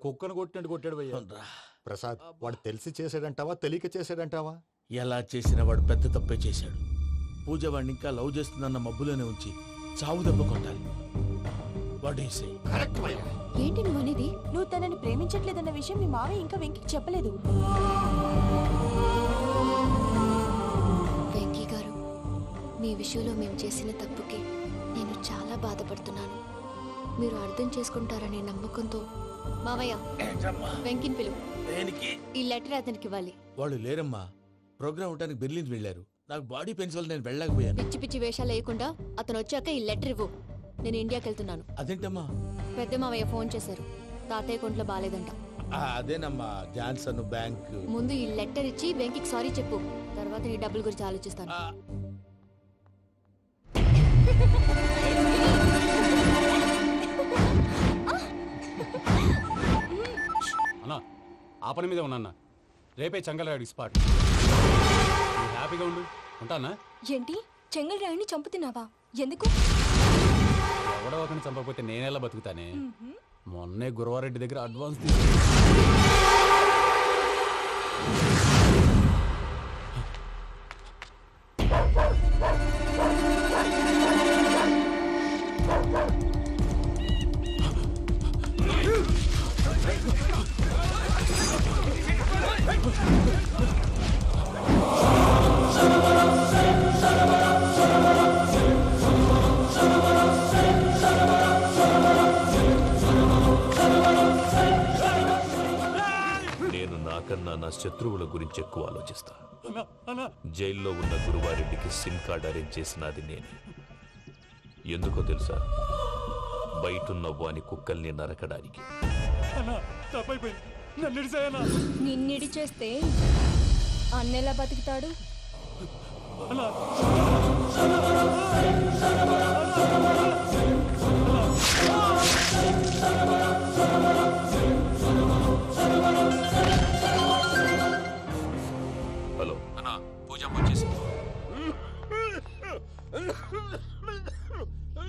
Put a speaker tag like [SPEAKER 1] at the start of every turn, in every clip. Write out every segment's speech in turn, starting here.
[SPEAKER 1] కుక్కను కొట్టినట్టు కొట్టాడు భయ్యా.
[SPEAKER 2] ప్రసాద్, వాడు తెలిసి చేసాడంటావా తెలియక చేసాడంటావా?
[SPEAKER 3] ఎలా చేసిన వాడు పెద్ద తప్పే చేశాడు. పూజ వాడిని ఇంకా లవ్ చేస్తుందన్న మబ్బులోనే ఉంచి చావు దెబ్బ కొట్టాలి.
[SPEAKER 4] ఏంటి నువ్వు అనేది? నువ్వు తనని ప్రేమించట్లేదన్న విషయం మీ మావయ్య ఇంకా వెంకికి చెప్పలేదు.
[SPEAKER 5] వెంకీ గారు, మీ విషయంలో మేము చేసిన తప్పుకి నేను చాలా బాధపడుతున్నాను. మీరు అర్థం చేసుకుంటారనే నమ్మకంతో మావయ్య వెంకిని పిలువు. ఈ లెటర్ అతనికి ఇవ్వాలి.
[SPEAKER 3] వాళ్ళు లేరమ్మా, ప్రోగ్రామ్ ఉండడానికి బెర్లిన్ వెళ్ళారు. నాకు బాడీ పెయిన్స్ వల్ల నేను వెళ్ళలేకపోయాను.
[SPEAKER 5] పిచ్చి పిచ్చి వేషాలు వేయకుండా అతను వచ్చాక ఈ లెటర్ ఇవ్వు. నేను ఇండియాకి వెళ్తున్నాను.
[SPEAKER 3] అదేంటమ్మా?
[SPEAKER 5] పెద్ద మావయ్య ఫోన్ చేశారు. తాతయ్య కొంట్లో బాలేదంట.
[SPEAKER 3] అదేనమ్మా, జాన్సన్ బ్యాంక్.
[SPEAKER 5] ముందు ఈ లెటర్ ఇచ్చి వెంకికి సారీ చెప్పు. తర్వాత నీ డబ్బుల గురించి ఆలోచిస్తాను.
[SPEAKER 1] అన్నా, ఆ పని మీద ఉన్నా. రేపే చంగలరాయుడికి స్పాట్. హ్యాపీగా ఉండు. ఉంటానా?
[SPEAKER 4] ఏంటి, చెంగల్ రాయుడిని చంపుతున్నావా? ఎందుకు?
[SPEAKER 1] ఎవడో ఒకరిని చంపకపోతే నేనెలా బతుకుతానే? మొన్నే గురవారెడ్డి దగ్గర అడ్వాన్స్
[SPEAKER 6] కన్నా నా శత్రువుల గురించి ఎక్కువ ఆలోచిస్తా. జైల్లో ఉన్న గురువారెడ్డికి సిమ్ కార్డ్ అరేంజ్ చేసినది నేనే. ఎందుకో తెలుసా? బయటున్న వాని కుక్కల్ని నరకడానికి.
[SPEAKER 4] నిన్నిడి చేస్తే అన్నెలా బతుకుతాడు?
[SPEAKER 6] హలో అన్నా, పూజమ్మ వచ్చేసి.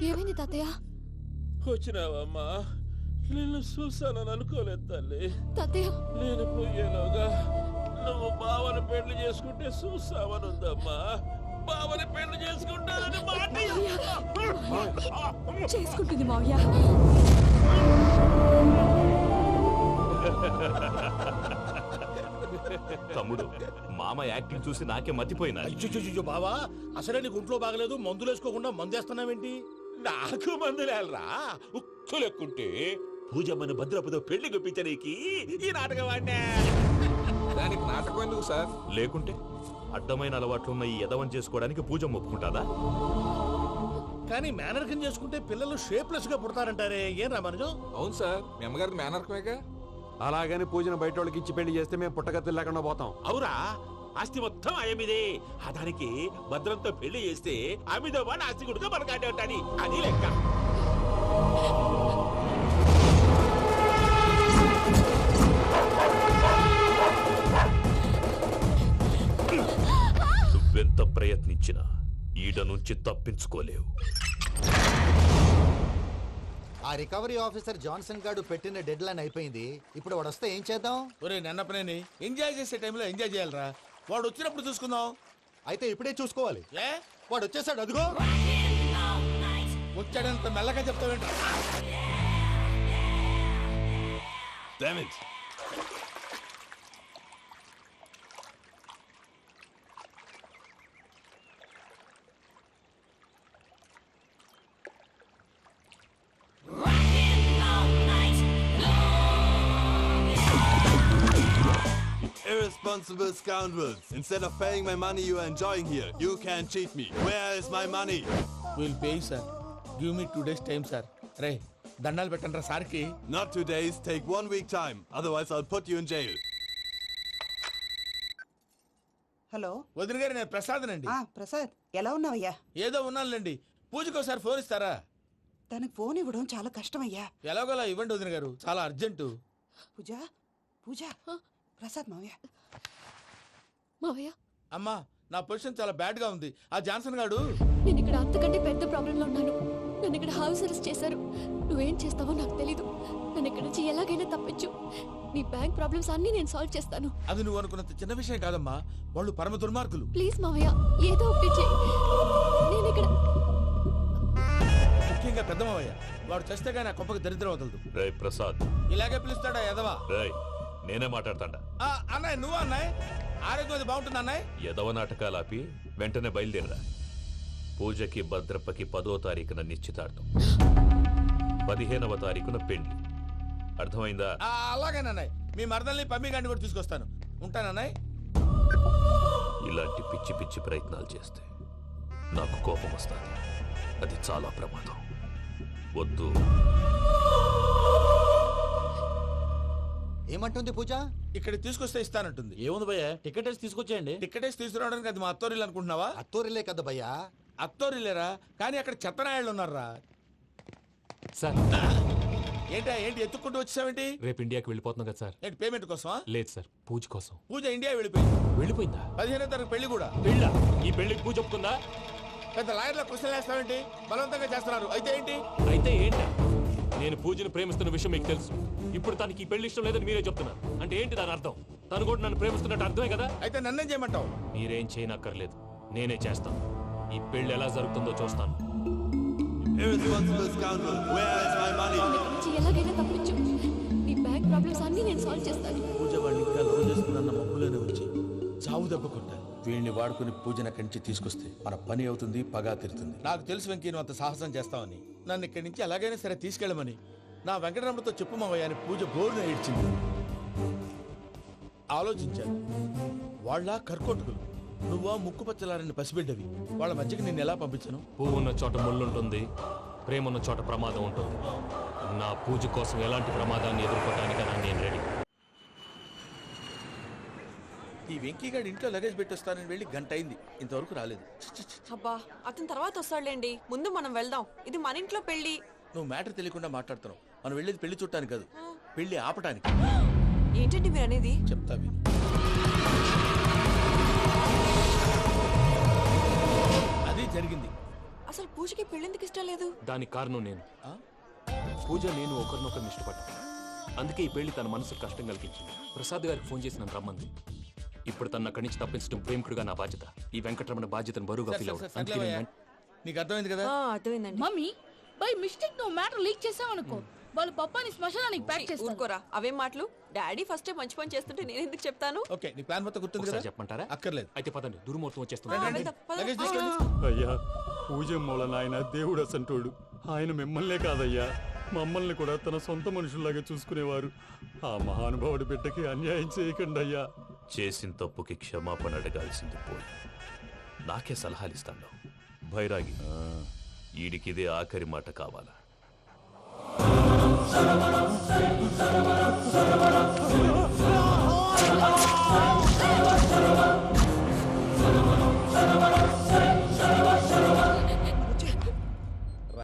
[SPEAKER 5] ఏమైంది తాతయ్య?
[SPEAKER 7] వచ్చినావమ్మా? నిన్ను చూసానని అనుకోలేదు తల్లి.
[SPEAKER 5] తాతయ్య,
[SPEAKER 7] నేను పోయేలోగా నువ్వు బావని పెళ్లి చేసుకుంటే చూసావనుందమ్మా. బావని పెళ్లి చేసుకుంటానని మాట
[SPEAKER 4] చేసుకుంటుంది మావయ్య.
[SPEAKER 6] తమ్ముడు, మామ యాక్టింగ్ చూసి నాకే మతిపోయినా.
[SPEAKER 3] బావా, అసలే నీకు ఒంట్లో బాగలేదు, మందులు వేసుకోకుండా మందేస్తున్నావేంటి?
[SPEAKER 7] నాకు మందులేలరా, ఉక్కు లెక్కుంటే పూజమ్మని భద్రపదో పెళ్లి గుప్పించనీకి ఈ నాటకం ఆడినా.
[SPEAKER 8] దానికి నాటకం ఎందుకు సార్?
[SPEAKER 6] లేకుంటే అడ్డమైన అలవాట్లున్న ఈ యదవం చేసుకోవడానికి పూజమ్మ ఒప్పుకుంటాదా?
[SPEAKER 3] కానీ మేనర్కం చేసుకుంటే పిల్లలు షేప్లెస్ గా పుడతారంటారే, ఏం రామానుజం?
[SPEAKER 8] అవును సార్, మీ అమ్మగారికి మేనర్కమేగా.
[SPEAKER 1] అలాగని పూజను బయట వాళ్ళకి ఇచ్చి పెళ్లి చేస్తే మేము పుట్టగతులు లేకుండా పోతాం.
[SPEAKER 7] అవురా, ఆస్తి మొత్తం ఆయమిదే. దానికి భద్రంతో పెళ్లి చేస్తే ఆమెతో పాటు ఆస్తి గుడిగా మనకాడే ఉంటాని. అది లెక్క.
[SPEAKER 6] నువ్వెంత ప్రయత్నించినా ఈడ నుంచి తప్పించుకోలేవు.
[SPEAKER 2] ఆ రికవరీ ఆఫీసర్ జాన్సన్ గారు పెట్టిన డెడ్ లైన్ అయిపోయింది. ఇప్పుడు వాడు వస్తే ఏం చేద్దాం?
[SPEAKER 3] ఒరే నన్నపనేని, ఎంజాయ్ చేసే టైంలో ఎంజాయ్ చేయాలరా. వాడు వచ్చినప్పుడు చూసుకుందాం.
[SPEAKER 2] అయితే ఇప్పుడే చూసుకోవాలి.
[SPEAKER 3] ఏ,
[SPEAKER 2] వాడు వచ్చేసాడు, అదిగో.
[SPEAKER 3] వచ్చాడంత మెల్లగా చెప్తావేంట?
[SPEAKER 9] Irresponsible scoundrels. Instead of paying my money you are enjoying here, you can't cheat me. Where is my money?
[SPEAKER 3] We'll pay, sir. Give me 2 days time, sir. రే, దండాలు పెట్టండి రా సార్కి.
[SPEAKER 9] Not 2 days, take 1 week time. Otherwise I'll put you in jail.
[SPEAKER 10] Hello
[SPEAKER 3] వదిన గారు, నేను ప్రసాదనండి.
[SPEAKER 10] ప్రసాద్, ఎలా ఉన్నావయ్యా?
[SPEAKER 3] ఏదో ఉన్నానులేండి. పూజకి ఒకసారి ఫోన్ ఇస్తారా?
[SPEAKER 10] తనకు ఫోన్ ఇవ్వడం చాలా కష్టమయ్యా.
[SPEAKER 3] ఎలాగోలా ఇవ్వండి వదిన గారు, చాలా అర్జెంటు.
[SPEAKER 10] పూజ పూజ, ప్రసాద్ మావయ్య.
[SPEAKER 5] మావయ్య,
[SPEAKER 3] అమ్మా, నా పొజిషన్ చాలా బ్యాడ్ గా ఉంది. ఆ జాన్సన్ గాడు.
[SPEAKER 5] నేను ఇక్కడ అంతకంటే పెద్ద ప్రాబ్లంలో ఉన్నాను. నన్ను ఇక్కడ హౌస్ అరెస్ట్ చేశారు. నువ్వేం చేస్తావో నాకు తెలీదు. నన్ను ఇక్కడ నుంచి ఎలాగైనా తప్పించు. నీ బ్యాంక్ ప్రాబ్లమ్స్ అన్నీ నేను సాల్వ్ చేస్తాను.
[SPEAKER 3] అది నువ్వు అనుకున్నంత చిన్న విషయం కాదమ్మా. వాళ్ళు పరమ దుర్మార్గులు.
[SPEAKER 5] ప్లీజ్ మావయ్య, ఏదో ఒకటి చెయ్యి. నేను ఇక్కడ
[SPEAKER 3] ముఖ్యంగా పెద్ద మావయ్య, వాడు చేస్తే కానీ ఆ కొంపకి దరిద్రం వదలదు.
[SPEAKER 6] రేయ్ ప్రసాద్,
[SPEAKER 3] ఇలాగే పిలుస్తాడా ఎదవా?
[SPEAKER 6] రేయ్ నేనే మాట్లాడతాడా?
[SPEAKER 3] అన్నయ్య నువ్వు అన్నయ్య, ఆరోగ్యం అది బాగుంటుంది అన్నయ్య.
[SPEAKER 6] యదవ నాటకాలు ఆపి వెంటనే బయలుదేరరా. పూజకి భద్రప్పకి 10వ తారీఖున నిశ్చితార్థం, 15వ తారీఖున పెళ్లి. అర్థమైందా?
[SPEAKER 3] అలాగేనన్నయ్య, మీ మరదల్ని పమ్మి గాండి కూడా తీసుకొస్తాను. ఉంటానన్నయ్య.
[SPEAKER 6] ఇలాంటి పిచ్చి పిచ్చి ప్రయత్నాలు చేస్తే నాకు కోపం వస్తుంది. అది చాలా ప్రమాదం. వద్దు.
[SPEAKER 2] ఏమంటుంది పూజ?
[SPEAKER 3] ఇక్కడ తీసుకొస్తే ఇస్తానంటుంది.
[SPEAKER 7] ఏముంది భయ్య, టికెట్ వేసి తీసుకొచ్చేయండి.
[SPEAKER 3] టికెటేసి తీసుకురావడానికి అది మా అత్తోరిల్లు అనుకుంటున్నావా?
[SPEAKER 2] అత్తూరిలే కదా భయ్యా.
[SPEAKER 3] అత్తోరిల్లేరా, కానీ అక్కడ చెత్తనాయాళ్ళు ఉన్నారా.
[SPEAKER 1] సార్
[SPEAKER 3] ఏంటి ఎత్తుక్కుంటూ వచ్చావేంటి?
[SPEAKER 1] రేపు ఇండియాకి వెళ్ళిపోతున్నాం కదా సార్.
[SPEAKER 3] ఏంటి పేమెంట్ కోసమా?
[SPEAKER 1] లేదు సార్, పూజ కోసం.
[SPEAKER 3] పూజ ఇండియా వెళ్ళిపోయింది.
[SPEAKER 1] వెళ్ళిపోయిందా?
[SPEAKER 3] 15వ తారీఖు పెళ్లి కూడా.
[SPEAKER 1] పెళ్ళా? ఈ పెళ్లికి పూజ ఒప్పుకుందా?
[SPEAKER 3] పెద్ద లాయర్ల క్వశ్చన్ వేస్తావేంటి? బలవంతంగా చేస్తున్నారు. అయితే ఏంటి?
[SPEAKER 1] అయితే ఏంటి? నేను పూజను ప్రేమిస్తున్న విషయం మీకు తెలుసు. ఇప్పుడు తనకి ఈ పెళ్లి ఇష్టం లేదని మీరే చెప్తున్నారు. అంటే ఏంటి దాని అర్థం? తను కూడా నన్ను ప్రేమిస్తున్నట్టు అర్థమే కదా?
[SPEAKER 3] అయితే నన్నేం చేయమంటావు?
[SPEAKER 1] మీరేం చేయనక్కర్లేదు, నేనే చేస్తాను. ఈ పెళ్లి ఎలా జరుగుతుందో చూస్తాను.
[SPEAKER 9] Irresponsible scoundrel, where is my money?
[SPEAKER 5] నన్ను ఇక్కడ నుంచి ఎలాగైనా తప్పించు. నీ బ్యాంక్ ప్రాబ్లమ్స్ అన్నీ నేను సాల్వ్ చేస్తాను.
[SPEAKER 3] పూజ వాడిని ఇంకా లవ్ చేస్తుందన్న మబ్బులోనే వచ్చి చావు దెబ్బ కొట్టాలి. వీళ్ళని వాడుకుని పూజన కంచి తీసుకొస్తే మన పని అవుతుంది, పగా తీరుతుంది. నాకు తెలుసు వెంకీ నువ్వు అంత సాహసం చేస్తావని. నన్ను ఇక్కడి నుంచి ఎలాగైనా సరే తీసుకెళ్ళమని నా వెంకటరమణతో చెప్పు మావయ్య అని పూజ బోరున ఏడ్చింది. ఆలోచించాను. వాళ్ళ కర్కోటకులు, నువ్వా ముక్కు పచ్చలారని పసిబిడ్డవి. వాళ్ళ మధ్యకి నేను ఎలా పంపించను?
[SPEAKER 1] పువ్వు ఉన్న చోట ముళ్ళుంటుంది, ప్రేమ ఉన్న చోట ప్రమాదం ఉంటుంది. నా పూజ కోసం ఎలాంటి ప్రమాదాన్ని ఎదుర్కోవడానికైనా నేను రెడీ.
[SPEAKER 3] ఈ వెంకీగాడి ఇంట్లో లగేజ్ పెట్టొస్తానని వెళ్ళి గంట అయింది, ఇంతవరకు రాలేదు.
[SPEAKER 4] అబ్బా, అతని తర్వాత వస్తాడులేండి. ముందు మనం వెళ్దాం. ఇది మన ఇంట్లో పెళ్లి.
[SPEAKER 3] నువ్వు మ్యాటర్ తెలియకుండా మాట్లాడుతున్నావు. మనం వెళ్ళేది పెళ్లి చుట్టానికి కాదు, పెళ్లి ఆపటానికి.
[SPEAKER 4] ఏంటండి మీరు అనేది?
[SPEAKER 3] చెప్తా విను. అది జరిగింది.
[SPEAKER 4] అసలు పూజకి పెళ్ళెందుకు ఇష్టం లేదు?
[SPEAKER 1] దానికి కారణం నేను. పూజ నేను ఒకరినొకరిని ఇష్టపడ్డా. అందుకే ఈ పెళ్లి తన మనసుకు కష్టం కలిగించింది. ప్రసాద్ గారికి ఫోన్ చేసి నన్ను రమ్మంది. ఇప్పుడు తన అక్కడి నుంచి తప్పించడం ప్రేమికుడుగా నా బాధ్యత. ఈ వెంకటరమణ బాధ్యతను బరువుగా ఫీల్ అవుతుంది.
[SPEAKER 3] నీకు అర్థమైంది కదా?
[SPEAKER 4] అర్థమైందండి.
[SPEAKER 11] మమ్మీ బై మిస్టేక్ నువ్వు మ్యాటర్ లీక్ చేసావనుకో, వాళ్ళు పప్పాని శ్మశానానికి ప్యాక్ చేస్తారు.
[SPEAKER 4] ఊరుకోరా, అవేం మాటలు. డాడీ ఫస్ట్ మంచి పని చేస్తుంటే నేను ఎందుకు చెప్తాను?
[SPEAKER 3] ఓకే, నీ ప్లాన్ మొత్తం గుర్తుంది కదా?
[SPEAKER 1] ఒకసారి చెప్పమంటారా?
[SPEAKER 3] అక్కర్లేదు.
[SPEAKER 1] అయితే పదండి, దుర్ముహూర్తం వచ్చేస్తుంది.
[SPEAKER 4] వెళ్దాం, పద.
[SPEAKER 3] లగేజ్ తీసుకెళ్ళు.
[SPEAKER 1] అయ్యా, పూజ మూలన ఆయన దేవుడు అసంటోడు. ఆయన మిమ్మల్నే కాదయ్యా, మమ్మల్ని కూడా తన సొంత మనుషుల్లాగా చూసుకునేవారు. ఆ మహానుభావుడి బిడ్డకి అన్యాయం చేయకండి అయ్యా.
[SPEAKER 6] చేసిన తప్పుకి క్షమాపణ అడగాల్సింది పోయి నాకే సలహాలు ఇస్తాను. భైరాగి, ఈడికిదే ఆఖరి మాట కావాలా?